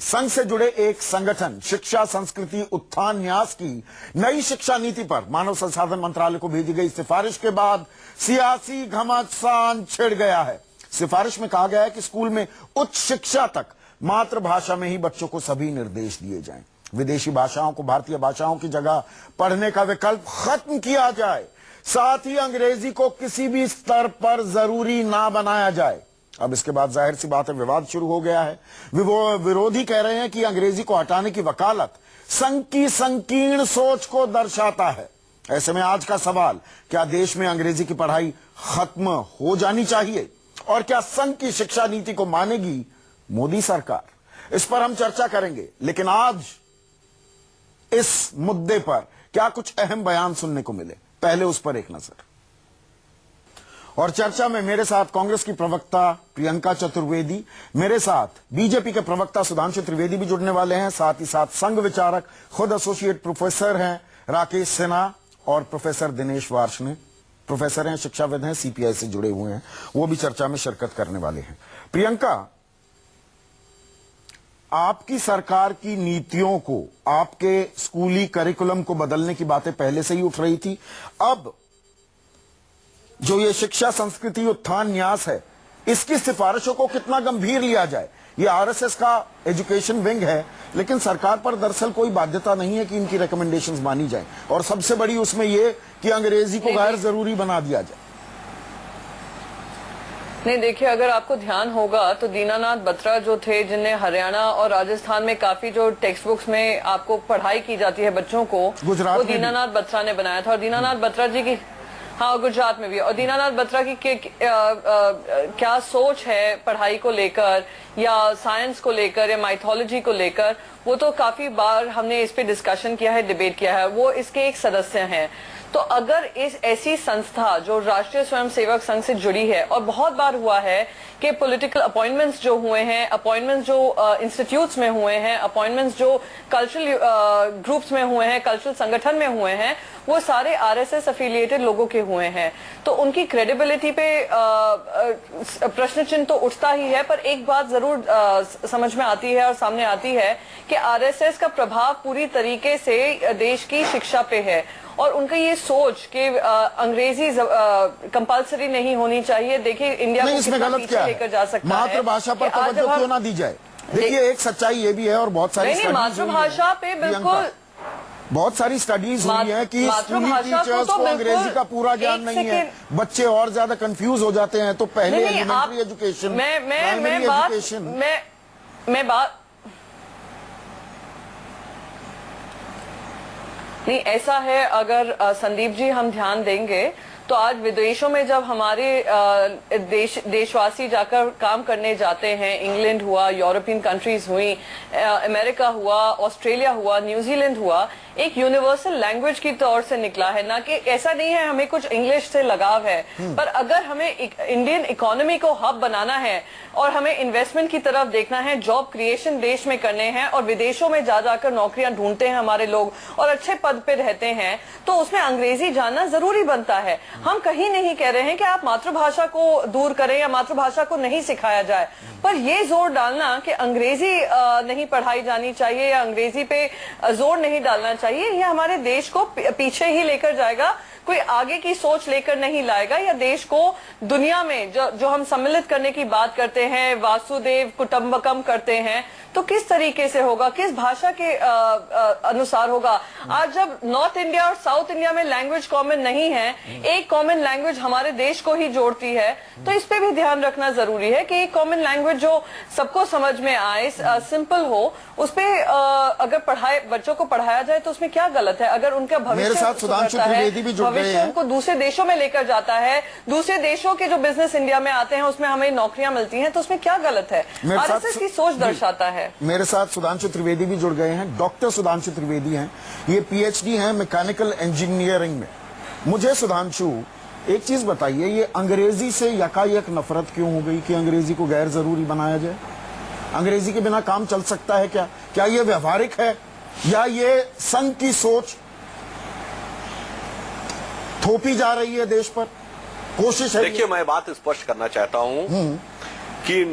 संघ से जुड़े एक संगठन शिक्षा संस्कृति उत्थान न्यास की नई शिक्षा नीति पर मानव संसाधन मंत्रालय को भेजी गई सिफारिश के बाद सियासी घमासान छिड़ गया है। सिफारिश में कहा गया है कि स्कूल में उच्च शिक्षा तक मातृभाषा में ही बच्चों को सभी निर्देश दिए जाएं। विदेशी भाषाओं को भारतीय भाषाओं की जगह पढ़ने का विकल्प खत्म किया जाए। साथ ही अंग्रेजी को किसी भी स्तर पर जरूरी ना बनाया जाए। अब इसके बाद जाहिर सी बात है विवाद शुरू हो गया है। विरोधी कह रहे हैं कि अंग्रेजी को हटाने की वकालत संघ की संकीर्ण सोच को दर्शाता है। ऐसे में आज का सवाल, क्या देश में अंग्रेजी की पढ़ाई खत्म हो जानी चाहिए और क्या संघ की शिक्षा नीति को मानेगी मोदी सरकार? इस पर हम चर्चा करेंगे, लेकिन आज इस मुद्दे पर क्या कुछ अहम बयान सुनने को मिले, पहले उस पर एक नजर। और चर्चा में मेरे साथ कांग्रेस की प्रवक्ता प्रियंका चतुर्वेदी, मेरे साथ बीजेपी के प्रवक्ता सुधांशु त्रिवेदी भी जुड़ने वाले हैं। साथ ही साथ संघ विचारक, खुद एसोसिएट प्रोफेसर हैं राकेश सिन्हा और प्रोफेसर दिनेश वार्ष्णेय, प्रोफेसर हैं, शिक्षाविद हैं, सीपीआई से जुड़े हुए हैं, वो भी चर्चा में शिरकत करने वाले हैं। प्रियंका, आपकी सरकार की नीतियों को, आपके स्कूली करिकुलम को बदलने की बातें पहले से ही उठ रही थी। अब जो ये शिक्षा संस्कृति उत्थान न्यास है, इसकी सिफारिशों को कितना गंभीर लिया जाए? ये आरएसएस का एजुकेशन विंग है, लेकिन सरकार पर दरअसल कोई बाध्यता नहीं है कि इनकी रिकमेंडेशंस मानी जाए, और सबसे बड़ी उसमें ये कि अंग्रेजी को गैर जरूरी बना दिया जाए। नहीं, देखिए, अगर आपको ध्यान होगा तो दीनानाथ बत्रा जो थे, जिन्हें हरियाणा और राजस्थान में काफी जो टेक्स्ट बुक्स में आपको पढ़ाई की जाती है बच्चों को, वो दीनानाथ बत्रा ने बनाया था। और दीनानाथ बत्रा जी की, हाँ, गुजरात में भी, और दीनानाथ बत्रा की क्या सोच है पढ़ाई को लेकर या साइंस को लेकर या माइथोलॉजी को लेकर, वो तो काफी बार हमने इस पे डिस्कशन किया है, डिबेट किया है। वो इसके एक सदस्य हैं। तो अगर इस ऐसी संस्था जो राष्ट्रीय स्वयंसेवक संघ से जुड़ी है, और बहुत बार हुआ है कि पॉलिटिकल अपॉइंटमेंट्स जो हुए हैं, अपॉइंटमेंट्स जो इंस्टीट्यूट्स में हुए हैं, अपॉइंटमेंट्स जो कल्चरल ग्रुप्स में हुए हैं, कल्चरल संगठन में हुए हैं, वो सारे आरएसएस एफिलिएटेड लोगों के हुए हैं, तो उनकी क्रेडिबिलिटी पे प्रश्न चिन्ह तो उठता ही है। पर एक बात जरूर समझ में आती है और सामने आती है कि आरएसएस का प्रभाव पूरी तरीके से देश की शिक्षा पे है, और उनका ये सोच कि अंग्रेजी कंपलसरी नहीं होनी चाहिए। देखिए, इंडिया को कितना पीछे लेकर जा सकता है। मातृभाषा पर तवज्जो क्यों ना दी जाए? देखिए, एक सच्चाई ये भी है, और बहुत सारी मातृभाषा पे बिल्कुल बहुत सारी स्टडीज हुई है कि स्कूली टीचर्स को अंग्रेजी का पूरा ज्ञान नहीं है, बच्चे और ज्यादा कंफ्यूज हो जाते हैं। तो पहले एलिमेंट्री एजुकेशन, प्राइमरी एजुकेशन, मैं बात नहीं, ऐसा है, अगर संदीप जी हम ध्यान देंगे तो आज विदेशों में जब हमारे देशवासी जाकर काम करने जाते हैं, इंग्लैंड हुआ, यूरोपियन कंट्रीज हुई, अमेरिका हुआ, ऑस्ट्रेलिया हुआ, न्यूजीलैंड हुआ, एक यूनिवर्सल लैंग्वेज की तौर से निकला है। ना कि ऐसा नहीं है हमें कुछ इंग्लिश से लगाव है, पर अगर हमें इंडियन इकोनॉमी को हब बनाना है और हमें इन्वेस्टमेंट की तरफ देखना है, जॉब क्रिएशन देश में करने हैं, और विदेशों में जा जाकर नौकरियां ढूंढते हैं हमारे लोग और अच्छे पद पे रहते हैं, तो उसमें अंग्रेजी जानना जरूरी बनता है। हम कहीं नहीं कह रहे हैं कि आप मातृभाषा को दूर करें या मातृभाषा को नहीं सिखाया जाए, पर ये जोर डालना कि अंग्रेजी नहीं पढ़ाई जानी चाहिए या अंग्रेजी पे जोर नहीं डालना चाहिए, ये हमारे देश को पीछे ही लेकर जाएगा, कोई आगे की सोच लेकर नहीं लाएगा, या देश को दुनिया में जो हम सम्मिलित करने की बात करते हैं, वासुदेव कुटुंबकम करते हैं, तो किस तरीके से होगा, किस भाषा के अनुसार होगा? आज जब नॉर्थ इंडिया और साउथ इंडिया में लैंग्वेज कॉमन नहीं है, एक कॉमन लैंग्वेज हमारे देश को ही जोड़ती है, तो इस पे भी ध्यान रखना जरूरी है कि एक कॉमन लैंग्वेज जो सबको समझ में आए, सिंपल हो, उस पे अगर बच्चों को पढ़ाया जाए तो उसमें क्या गलत है? अगर उनका भविष्य भविष्य उनको दूसरे देशों में लेकर जाता है, दूसरे देशों के जो बिजनेस इंडिया में आते हैं उसमें हमें नौकरियां मिलती हैं, तो उसमें क्या गलत है? आरएसएस की सोच दर्शाता है। मेरे साथ सुधांशु त्रिवेदी भी जुड़ गए हैं। डॉक्टर सुधांशु त्रिवेदी हैं, ये पीएचडी हैं मैकेनिकल इंजीनियरिंग में। मुझे सुधांशु एक चीज बताइए, ये अंग्रेजी से यकायक नफरत क्यों हो गई कि अंग्रेजी को गैर जरूरी बनाया जाए? अंग्रेजी के बिना काम चल सकता है क्या? क्या ये व्यवहारिक है या ये संघ की सोच थोपी जा रही है देश पर? कोशिश है। देखिए, मैं बात स्पष्ट करना चाहता हूं कि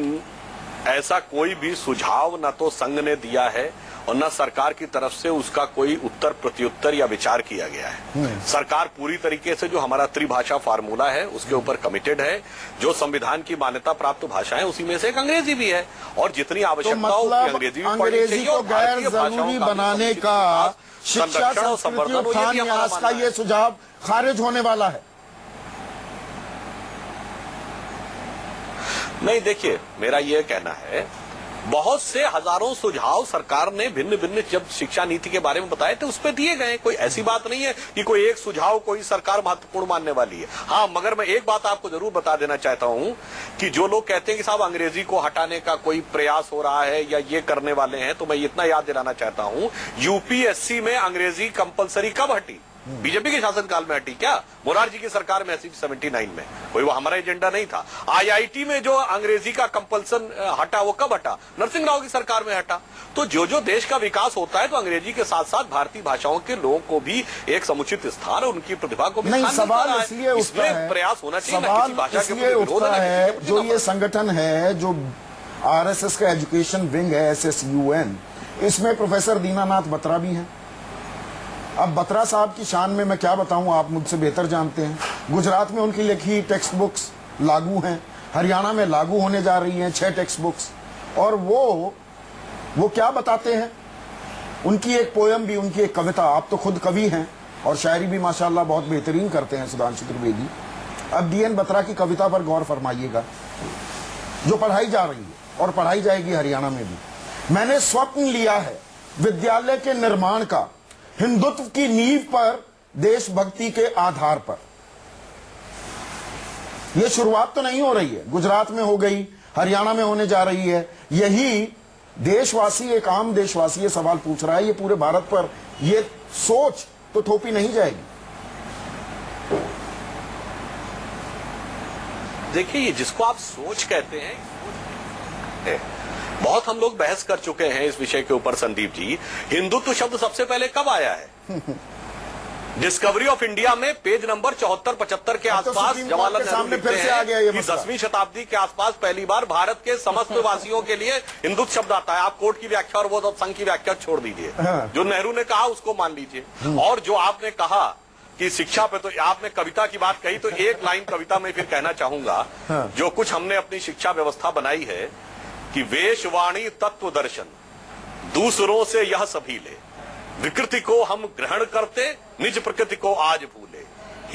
ऐसा कोई भी सुझाव न तो संघ ने दिया है और न सरकार की तरफ से उसका कोई उत्तर प्रत्युत्तर या विचार किया गया है। सरकार पूरी तरीके से जो हमारा त्रिभाषा फार्मूला है उसके ऊपर कमिटेड है। जो संविधान की मान्यता प्राप्त भाषा है उसी में से एक अंग्रेजी भी है और जितनी आवश्यकता हो अंग्रेजी को गैर जरूरी बनाने का शिक्षा संस्कृति उत्थान न्यास का ये सुझाव खारिज होने वाला है। नहीं, देखिए, मेरा यह कहना है बहुत से हजारों सुझाव सरकार ने भिन्न भिन्न जब शिक्षा नीति के बारे में बताए थे उस पर दिए गए। कोई ऐसी बात नहीं है कि कोई एक सुझाव कोई सरकार महत्वपूर्ण मानने वाली है। हाँ, मगर मैं एक बात आपको जरूर बता देना चाहता हूं कि जो लोग कहते हैं कि साहब अंग्रेजी को हटाने का कोई प्रयास हो रहा है या ये करने वाले हैं, तो मैं इतना याद दिलाना चाहता हूं, यूपीएससी में अंग्रेजी कंपलसरी कब हटी? बीजेपी के शासनकाल में हटी क्या? मोरारजी की सरकार में ऐसी 79 में। कोई वो हमारा एजेंडा नहीं था। आईआईटी में जो अंग्रेजी का कंपल्सन हटा वो कब हटा? नरसिंह राव की सरकार में हटा। तो जो जो देश का विकास होता है तो अंग्रेजी के साथ साथ भारतीय भाषाओं के लोगों को भी एक समुचित स्थान और उनकी प्रतिभा को भी नहीं, सवाल इसलिए उठता है, प्रयास होना चाहिए सवाल इसलिए उठता है जो ये संगठन है, जो आरएसएस का एजुकेशन विंग है SSUN, इसमें प्रोफेसर दीनानाथ बत्रा भी हैं। अब बत्रा साहब की शान में मैं क्या बताऊं, आप मुझसे बेहतर जानते हैं। गुजरात में उनकी लिखी टेक्स्ट बुक्स लागू हैं, हरियाणा में लागू होने जा रही हैं 6 टेक्स्ट बुक्स। और वो क्या बताते हैं, उनकी एक पोयम भी, उनकी एक कविता, आप तो खुद कवि हैं और शायरी भी माशाल्लाह बहुत बेहतरीन करते हैं सुधांशु त्रिवेदी। अब DN बत्रा की कविता पर गौर फरमाइएगा, जो पढ़ाई जा रही है और पढ़ाई जाएगी हरियाणा में भी। मैंने स्वप्न लिया है विद्यालय के निर्माण का, हिंदुत्व की नींव पर, देशभक्ति के आधार पर। यह शुरुआत तो नहीं हो रही है, गुजरात में हो गई, हरियाणा में होने जा रही है। यही देशवासी, एक आम देशवासी ये सवाल पूछ रहा है, ये पूरे भारत पर ये सोच तो थोपी नहीं जाएगी। देखिए, ये जिसको आप सोच कहते हैं, बहुत हम लोग बहस कर चुके हैं इस विषय के ऊपर संदीप जी। हिंदुत्व शब्द सबसे पहले कब आया है? डिस्कवरी ऑफ इंडिया में पेज नंबर 74-75 के आसपास जवाहरलाल नेहरू लिखते हैं कि 10वीं शताब्दी के आसपास पहली बार भारत के समस्त वासियों के लिए हिंदुत्व शब्द आता है। आप कोर्ट की व्याख्या और वो संघ की व्याख्या छोड़ दीजिए, जो नेहरू ने कहा उसको मान लीजिए। और जो आपने कहा कि शिक्षा पे, तो आपने कविता की बात कही, तो एक लाइन कविता में फिर कहना चाहूंगा, जो कुछ हमने अपनी शिक्षा व्यवस्था बनाई है कि वेशवाणी तत्व दर्शन दूसरों से यह सभी ले, विकृति को हम ग्रहण करते, निज प्रकृति को आज भूले,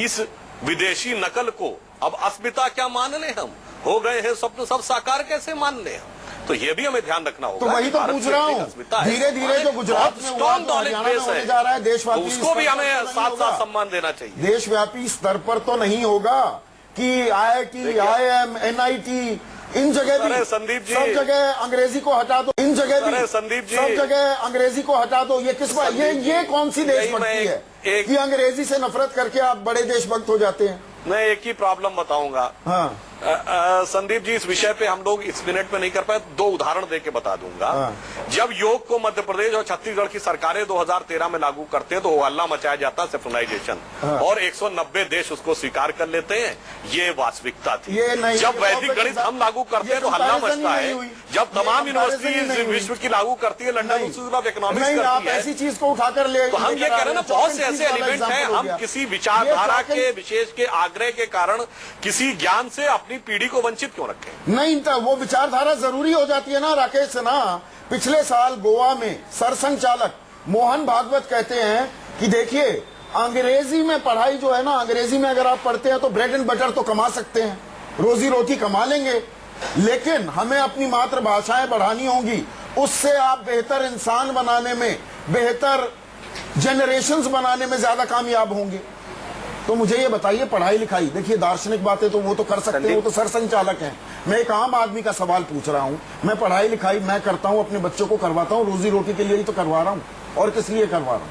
इस विदेशी नकल को अब अस्मिता क्या मान ले, हम हो गए हैं स्वप्न सब साकार कैसे मान ले हम। तो ये भी हमें ध्यान रखना होगा। तो वही तो पूछ रहा हूँ, धीरे धीरे जो गुजरात में हुआ, जो हरियाणा में होने जा रहा है, देशव्यापी उसको भी हमें साथ साथ सम्मान देना चाहिए। देशव्यापी स्तर पर तो नहीं होगा कि IIM NIT इन जगह भी, संदीप जी, सब जगह अंग्रेजी को हटा दो, इन जगह भी संदीप जी, सब जगह अंग्रेजी को हटा दो। ये किस बात, ये कौन सी देशभक्ति है कि अंग्रेजी से नफरत करके आप बड़े देशभक्त हो जाते हैं? मैं एक ही प्रॉब्लम बताऊंगा। हाँ। संदीप जी, इस विषय पे हम लोग इस मिनट में नहीं कर पाए, 2 उदाहरण देके बता दूंगा। हाँ। जब योग को मध्य प्रदेश और छत्तीसगढ़ की सरकारें 2013 में लागू करते हैं तो हल्ला मचाया जाता है सेफलाइजेशन, और 190 देश उसको स्वीकार कर लेते हैं। ये वास्तविकता थी। जब वैदिक गणित हम लागू करते हैं तो हल्ला मचता है। जब तमाम यूनिवर्सिटी विश्व की लागू करती है, लंदन इंस्टीट्यूट ऑफ इकोनॉमिक्स करती है, ऐसी चीज को उठाकर ले, तो हम ये कह रहे हैं ना, बहुत से ऐसे एलिमेंट हैं, हम किसी विचारधारा के विशेष के आग्रह के कारण किसी ज्ञान से अपनी पीढ़ी को वंचित क्यों रखें? नहीं, तो वो विचारधारा जरूरी हो जाती है ना राकेश सिन्हा। पिछले साल गोवा में सरसंघचालक मोहन भागवत कहते हैं कि देखिए, अंग्रेजी में पढ़ाई जो है ना, अंग्रेजी में अगर आप पढ़ते हैं तो ब्रेड एंड बटर तो कमा सकते हैं, रोजी रोटी कमा लेंगे, लेकिन हमें अपनी मातृभाषाएं बढ़ानी होंगी। उससे आप बेहतर इंसान बनाने में, बेहतर जनरेशंस बनाने में ज्यादा कामयाब होंगे। तो मुझे ये बताइए, पढ़ाई लिखाई, देखिए दार्शनिक बातें तो वो तो कर सकते हैं, वो तो सरसंघचालक हैं। मैं एक आम आदमी का सवाल पूछ रहा हूं। मैं पढ़ाई लिखाई मैं करता हूं, अपने बच्चों को करवाता हूं, रोजी रोटी के लिए ही तो करवा रहा हूं, और किस लिए करवा रहा हूं?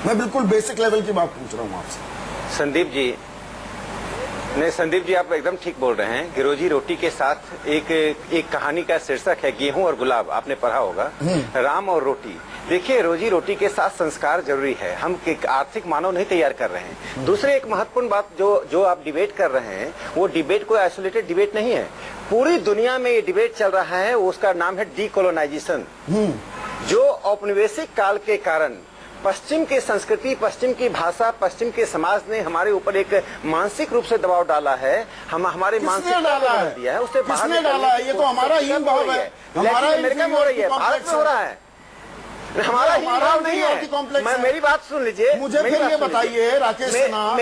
मैं बिल्कुल बेसिक लेवल की बात पूछ रहा हूं आपसे। संदीप जी, आप एकदम ठीक बोल रहे हैं कि रोजी रोटी के साथ एक कहानी का शीर्षक है गेहूं और गुलाब, आपने पढ़ा होगा, राम और रोटी। देखिए, रोजी रोटी के साथ संस्कार जरूरी है। हम एक आर्थिक मानव नहीं तैयार कर रहे हैं। दूसरे एक महत्वपूर्ण बात जो आप डिबेट कर रहे हैं, वो डिबेट कोई आइसोलेटेड डिबेट नहीं है। पूरी दुनिया में ये डिबेट चल रहा है, उसका नाम है डीकोलोनाइजेशन। जो औपनिवेशिक काल के कारण पश्चिम की संस्कृति, पश्चिम की भाषा, पश्चिम के समाज ने हमारे ऊपर एक मानसिक रूप से दबाव डाला है, हमारे मानसिक डाला है, दिया है, उससे बाहर किसने डाला है? ये तो हमारा ही भाव है, हमारा अमेरिका में हो रही है, भारत में हो रहा है, हमारा ही भाव नहीं है। मेरी बात सुन लीजिए, मुझे फिर ये बताइए राकेश सिन्हा,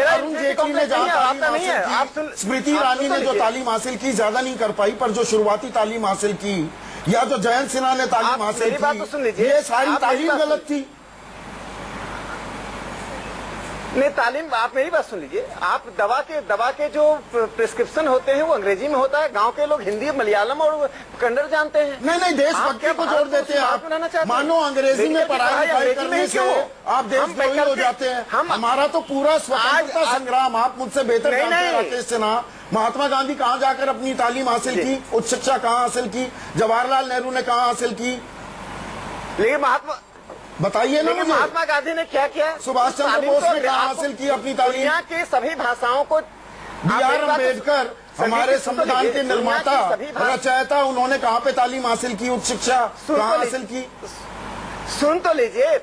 अरुण जेटली ने जहाँ तालीम हासिल की, स्मृति ईरानी ने जो तालीम हासिल की ज्यादा नहीं कर पाई, पर जो शुरुआती तालीम हासिल की, या जो जयंत सिन्हा ने तालीम हासिल की, ये सारी तालीम गलत थी। नहीं, तालीम, आप मेरी बात सुन लीजिए, आप दवा के जो प्रिस्क्रिप्शन होते हैं वो अंग्रेजी में होता है, गांव के लोग हिंदी, मलयालम और कन्नड़ जानते हैं। नहीं, देशभक्ति को जोड़ देते हैं आप। मानो अंग्रेजी में पढ़ाई लिखाई करने से आप देशद्रोही हो जाते हैं। हमारा तो पूरा स्वतंत्रता संग्राम, आप मुझसे बेहतर जानते हैं राकेश सिन्हा। महात्मा गांधी कहाँ जाकर अपनी तालीम हासिल की, उच्च शिक्षा कहाँ हासिल की, जवाहरलाल नेहरू ने कहाँ हासिल की? लेकिन बताइए ना मुझे, महात्मा गांधी ने क्या किया? सुभाष चंद्र बोस ने कहाँ हासिल की अपनी तालीम? दुनिया की सभी भाषाओं को, बी.आर. अम्बेडकर हमारे संविधान के निर्माता, रचयिता, उन्होंने कहाँ पे तालीम हासिल की, उच्च शिक्षा कहाँ हासिल की? सुन तो लीजिए,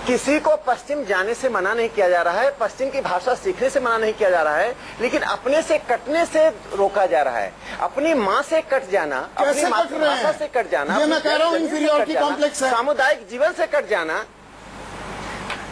किसी को पश्चिम जाने से मना नहीं किया जा रहा है, पश्चिम की भाषा सीखने से मना नहीं किया जा रहा है, लेकिन अपने से कटने से रोका जा रहा है। अपनी माँ से कट जाना, अपनी मातृभाषा से कट जाना, ये मैं कह रहा हूँ इंफीरियरिटी कॉम्प्लेक्स है, सामुदायिक जीवन से कट जाना,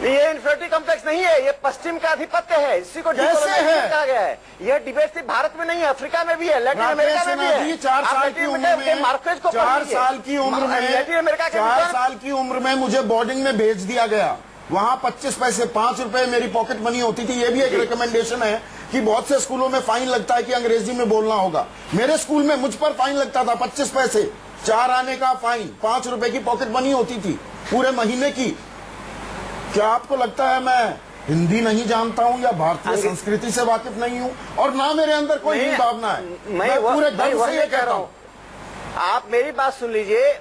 ये इंफीरियरिटी कॉम्प्लेक्स नहीं है, ये पश्चिम का आधिपत्य है, इसी को डीकोलोनाइजेशन कहा गया है। यह डिबेट सिर्फ भारत में नहीं है, अफ्रीका में भी है, लैटिन अमेरिका में भी है। 4 साल की उम्र में, 4 साल की उम्र में, लैटिन अमेरिका के 4 साल की उम्र में मुझे बोर्डिंग में भेज दिया गया। वहां 25 पैसे, 5 रुपए मेरी पॉकेट मनी होती थी। ये भी एक रिकमेंडेशन है कि बहुत से स्कूलों में फाइन लगता है कि अंग्रेजी में बोलना होगा। मेरे स्कूल में मुझ पर फाइन लगता था 25 पैसे, 4 आने का फाइन, 5 रुपए की पॉकेट मनी होती थी पूरे महीने की। क्या आपको लगता है मैं हिंदी नहीं जानता हूँ या भारतीय संस्कृति से वाकिफ नहीं हूँ? और ना मेरे अंदर कोई हीन भावना है, मैं पूरे गर्व से ये कहता हूँ। आप मेरी बात सुन लीजिए,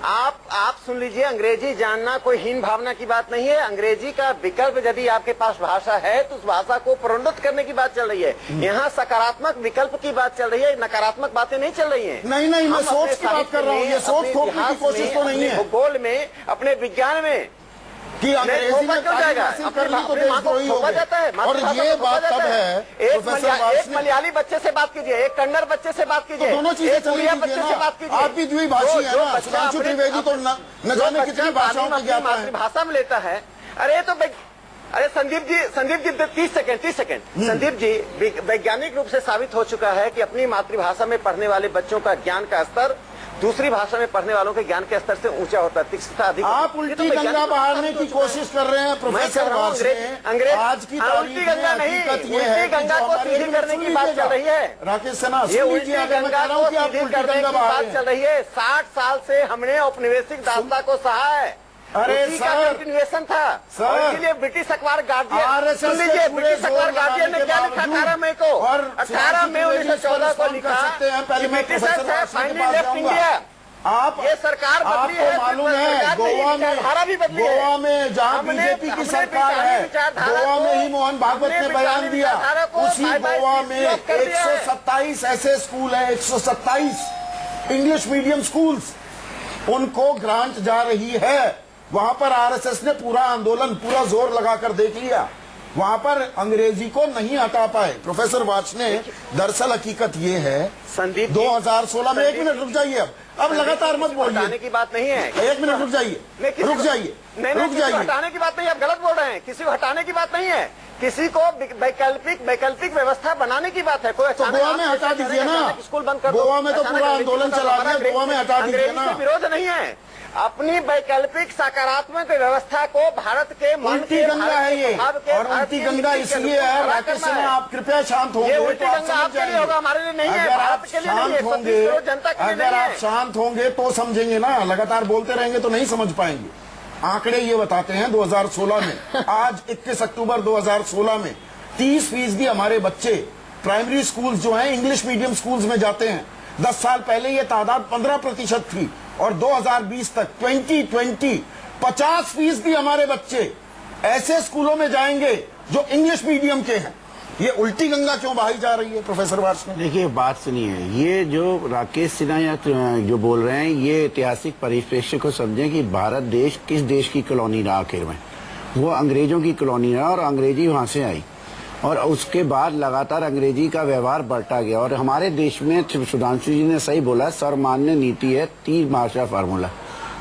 आप सुन लीजिए, अंग्रेजी जानना कोई हीन भावना की बात नहीं है। अंग्रेजी का विकल्प यदि आपके पास भाषा है तो उस भाषा को प्रोन्नत करने की बात चल रही है। यहाँ सकारात्मक विकल्प की बात चल रही है, नकारात्मक बातें नहीं चल रही हैं। नहीं, मैं सोच की बात कर रहा हूँ, ये सोच थोपने की कोशिश तो नहीं है। भूगोल में, अपने विज्ञान में कि अंग्रेजी में तालीम हासिल कर ली तो देशद्रोही हो गए। और ये बात तब है, एक मलयाली बच्चे से बात कीजिए, एक कन्नड़ बच्चे से बात कीजिए, दोनों चीजें चली बच्चे से बात कीजिए। आप भी द्विभाषी है ना, सुधांशु त्रिवेदी तो न जाने कितनी भाषाओं की ज्ञाता है, मातृभाषा में लेता है। अरे संदीप जी 30 सेकंड। संदीप जी, वैज्ञानिक रूप से साबित हो चुका है कि अपनी मातृभाषा में पढ़ने वाले बच्चों का ज्ञान का स्तर दूसरी भाषा में पढ़ने वालों के ज्ञान के स्तर से ऊंचा होता है, तीक्ष्णता अधिक। आप उल्टी गंगा बहारने की कोशिश कर रहे हैं प्रोफेसर अंग्रेज। आज की उल्टी गंगा नहीं, उल्टी गंगा को सीधी करने की बात चल रही है राकेश सिन्हा। ये उल्टी गंगा को सीधी करने की बात चल रही है। 60 साल से हमने औपनिवेशिक दासता को सहा है। अरे सर, कंटिन्यूएशन था और इसलिए ब्रिटिश अखबार गार्डियन, सुन लीजिए, ब्रिटिश अखबार गार्डियन ने क्या लिखा 18 मई को, 18 मई 1914 को लिखा, फाइनली लेफ्ट इंडिया। आप ये सरकार बदली है, मालूम है गोवा में जहाँ बीजेपी की सरकार है, गोवा में ही मोहन भागवत ने बयान दिया। उसी गोवा में 127 ऐसे स्कूल है, 127 इंग्लिश मीडियम स्कूल्स, उनको ग्रांट जा रही है। वहां पर आरएसएस ने पूरा आंदोलन, पूरा जोर लगाकर देख लिया, वहां पर अंग्रेजी को नहीं हटा पाए। प्रोफेसर वाच ने, दरअसल हकीकत ये है, संदीप 2016 में, 1 मिनट रुक जाइए, अब लगातार मत बोलिए, हटाने की बात नहीं है। 1 मिनट रुक जाइए, रुक जाइए, हटाने की बात नहीं, आप गलत बोल रहे हैं। किसी को हटाने की बात नहीं है, किसी को वैकल्पिक व्यवस्था बनाने की बात है। कोई तो गोवा में हटा दीजिए ना, स्कूल बंद कर दो। गोवा में तो पूरा आंदोलन चला दिया, गोवा में हटा दीजिए ना। विरोध नहीं है, अपनी वैकल्पिक सकारात्मक व्यवस्था को भारत के उल्टी गंगा है ये, और उल्टी गंगा इसलिए है। राकेश सिन्हा, आप कृपया शांत होंगे, उल्टी गंगा आपके लिए होगा, हमारे लिए नहीं है। अगर आप शांत होंगे, अगर आप शांत होंगे तो समझेंगे ना, लगातार बोलते रहेंगे तो नहीं समझ पाएंगे। आंकड़े ये बताते हैं 2016 में, आज 21 अक्टूबर 2016 में 30% हमारे बच्चे प्राइमरी स्कूल जो हैं इंग्लिश मीडियम स्कूल्स में जाते हैं। 10 साल पहले ये तादाद 15% थी, और 2020 तक 50% हमारे बच्चे ऐसे स्कूलों में जाएंगे जो इंग्लिश मीडियम के हैं। ये उल्टी गंगा क्यों बहाई जा रही है प्रोफेसर वार्ष्णेय? देखिए बात सुनिए, ये जो राकेश सिन्हा या जो बोल रहे हैं ये ऐतिहासिक परिप्रेक्ष्य को समझें कि भारत देश किस देश की कॉलोनी रहा आखिर में। वो अंग्रेजों की कॉलोनी रहा और अंग्रेजी वहां से आई और उसके बाद लगातार अंग्रेजी का व्यवहार बढ़ता गया। और हमारे देश में सुधांशु जी ने सही बोला, सर्वमान्य नीति है 3 भाषा फार्मूला,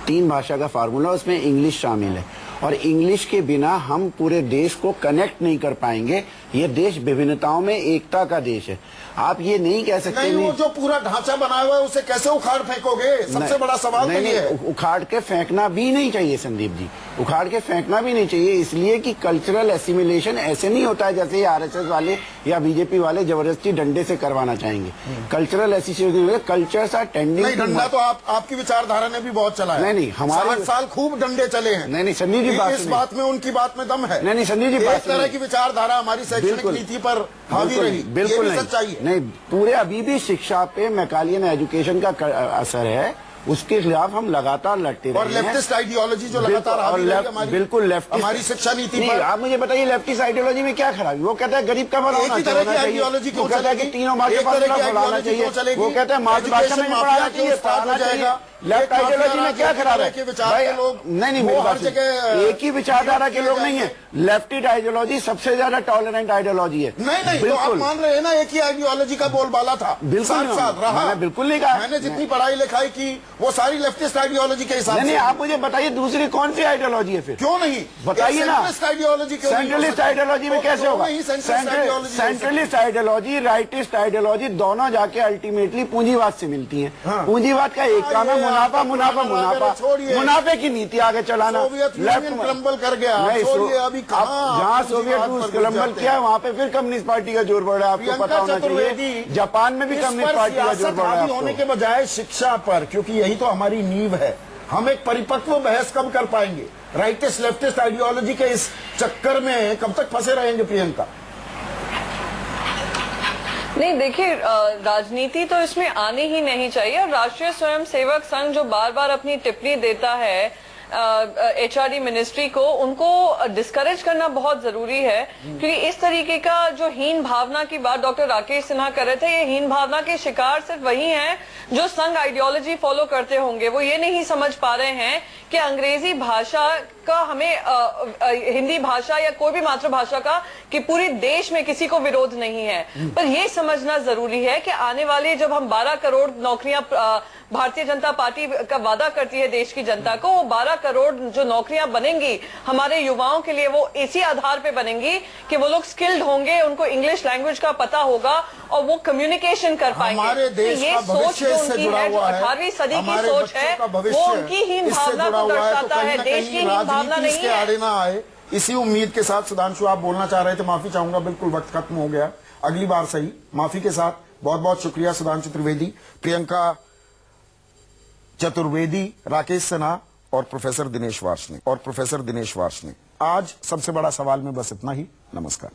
3 भाषा का फार्मूला, उसमें इंग्लिश शामिल है और इंग्लिश के बिना हम पूरे देश को कनेक्ट नहीं कर पाएंगे। ये देश विभिन्नताओं में एकता का देश है। आप ये नहीं कह सकते नहीं, वो जो पूरा ढांचा बनाया हुआ है उसे कैसे उखाड़ फेंकोगे? सबसे बड़ा सवाल तो ये है। उखाड़ के फेंकना भी नहीं चाहिए संदीप जी, उखाड़ के फेंकना भी नहीं चाहिए, इसलिए कि कल्चरल एसिमिलेशन ऐसे नहीं होता है जैसे आरएसएस वाले या बीजेपी वाले जबरदस्ती डंडे से करवाना चाहेंगे। Cultural assimilation, cultures are tending. नहीं, डंडा तो आपकी विचारधारा ने भी बहुत चला है। नहीं, हमारे 60 साल खूब डंडे चले हैं। नहीं संदीप जी, इस बात में उनकी बात में दम है। नहीं संदीप जी, इस तरह की विचारधारा हमारी शैक्षणिक नीति पर हावी रही, बिल्कुल नहीं, सच्चाई है। नहीं, पूरे अभी भी शिक्षा पे मैकालियन एजुकेशन का असर है, उसके खिलाफ हम लगातार लड़ते रहे हैं। और लेफ्टिस्ट आइडियोलॉजी जो लगातार बिल्कुल लेफ्ट हमारी शिक्षा नीति पर। आप मुझे बताइए लेफ्टिस्ट आइडियोलॉजी में क्या खराबी? वो कहता है गरीब का भला होना चाहिए, वो कहता है कि तीनों मातृभाषा पढ़ाना चाहिए, वो कहता है मातृभाषा में पढ़ाना चाहिए, पढ़ाना चाहिए। लेफ्ट आइडियोलॉजी में क्या खराब है भाई? नहीं, एक ही विचारधारा के लोग नहीं है। लेफ्टिस्ट आइडियोलॉजी सबसे ज्यादा टॉलरेंट आइडियोलॉजी है। नहीं, तो आप मान रहे हैं ना, एक ही आइडियोलॉजी का बोलबाला था, बिल्कुल साथ रहा। मैंने बिल्कुल नहीं कहा। मैंने जितनी पढ़ाई लिखाई की वो सारी लेफ्टिस्ट आइडियोलॉजी के हिसाब से। नहीं, आप मुझे बताइए दूसरी कौन सी आइडियोलॉजी है फिर? क्यों नहीं बताइए ना। आइडियोलॉजी सेंट्रलिस्ट आइडियोलॉजी में कैसे होगा? सेंट्रलिस्ट आइडियोलॉजी, राइटिस्ट आइडियोलॉजी दोनों जाके अल्टीमेटली पूंजीवाद से मिलती है। पूंजीवाद का एक काम है मुनाफा, मुनाफा, मुनाफा, मुनाफे की नीति आगे चलाना। लेफ्ट क्रम्बल कर गया। जहाँ सोवियत रूस क्रम्बल किया वहाँ पे फिर कम्युनिस्ट पार्टी का जोर बढ़ रहा है। आपको पता होना चाहिए जापान में भी कम्युनिस्ट पार्टी का जोर बढ़ रहा है। होने के बजाय शिक्षा पर, क्योंकि यही तो हमारी नींव है, हम एक परिपक्व बहस कब कर पाएंगे? राइटिस्ट लेफ्टिस्ट आइडियोलॉजी के इस चक्कर में कब तक फंसे रहेंगे प्रियंका? नहीं, देखिए राजनीति तो इसमें आनी ही नहीं चाहिए। और राष्ट्रीय स्वयंसेवक संघ जो बार बार अपनी टिप्पणी देता है एचआरडी मिनिस्ट्री को, उनको डिस्करेज करना बहुत जरूरी है। क्योंकि इस तरीके का जो हीन भावना की बात डॉक्टर राकेश सिन्हा कर रहे थे, ये हीन भावना के शिकार सिर्फ वही हैं जो संघ आइडियोलॉजी फॉलो करते होंगे। वो ये नहीं समझ पा रहे हैं कि अंग्रेजी भाषा का हमें हिंदी भाषा या कोई भी मातृभाषा का कि पूरे देश में किसी को विरोध नहीं है। पर यह समझना जरूरी है कि आने वाले जब हम 12 करोड़ नौकरियां भारतीय जनता पार्टी का वादा करती है देश की जनता को, वो 12 करोड़ जो नौकरियां बनेंगी हमारे युवाओं के लिए वो इसी आधार पे बनेंगी कि वो लोग स्किल्ड होंगे, उनको इंग्लिश लैंग्वेज का पता होगा और वो कम्युनिकेशन कर पाएंगे। हमारे देश तो ये सोच जो उनकी है, जो 18वीं सदी की सोच है, वो उनकी हीन भावना को दर्शाता है, देश की हीन भावना नहीं है। आड़े ना आए, इसी उम्मीद के साथ सुधांशु आप बोलना चाह रहे थे, माफी चाहूंगा, बिल्कुल वक्त खत्म हो गया। अगली बार सही, माफी के साथ। बहुत बहुत शुक्रिया सुधांशु त्रिवेदी, प्रियंका चतुर्वेदी, राकेश सिन्हा और प्रोफेसर दिनेश वार्ष्णेय आज सबसे बड़ा सवाल में बस इतना ही। नमस्कार।